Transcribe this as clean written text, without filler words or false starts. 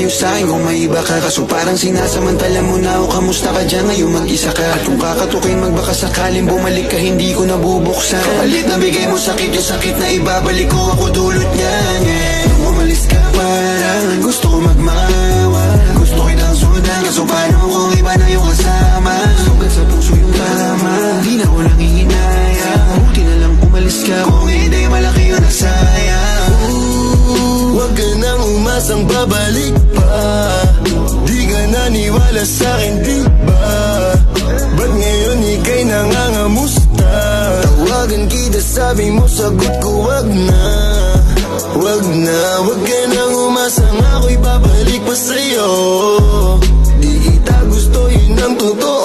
yun sa'kin kung may iba ka. Kaso parang sinasamantala mo na ako. Kamusta ka dyan ngayon mag-isa ka? At kung kakatukin magbaka sakaling bumalik ka, hindi ko nabubuksan. Kapalit na bigay mo sakit, yung sakit na ibabalik ko, ako dulot niyan, yeah. Nung umalis ka parang gusto ko magmawa, gusto kitang sundan, kaso paano kung iba na yung kasama? Sugat sa puso yung tama, di na ko lang hihinaya. Buti na lang umalis ka, kung hindi malaki yun na sayang. Huwag ka nang umasang babalik pa, di ka naniwala sa'kin, di ba? Ba't ngayon ika'y nangangamusta? Tawagan kita, sabi mo, sagot ko wag na. Wag na, wag ka nang umasang ako'y babalik pa sa'yo. Di kita gusto, yun ang totoo.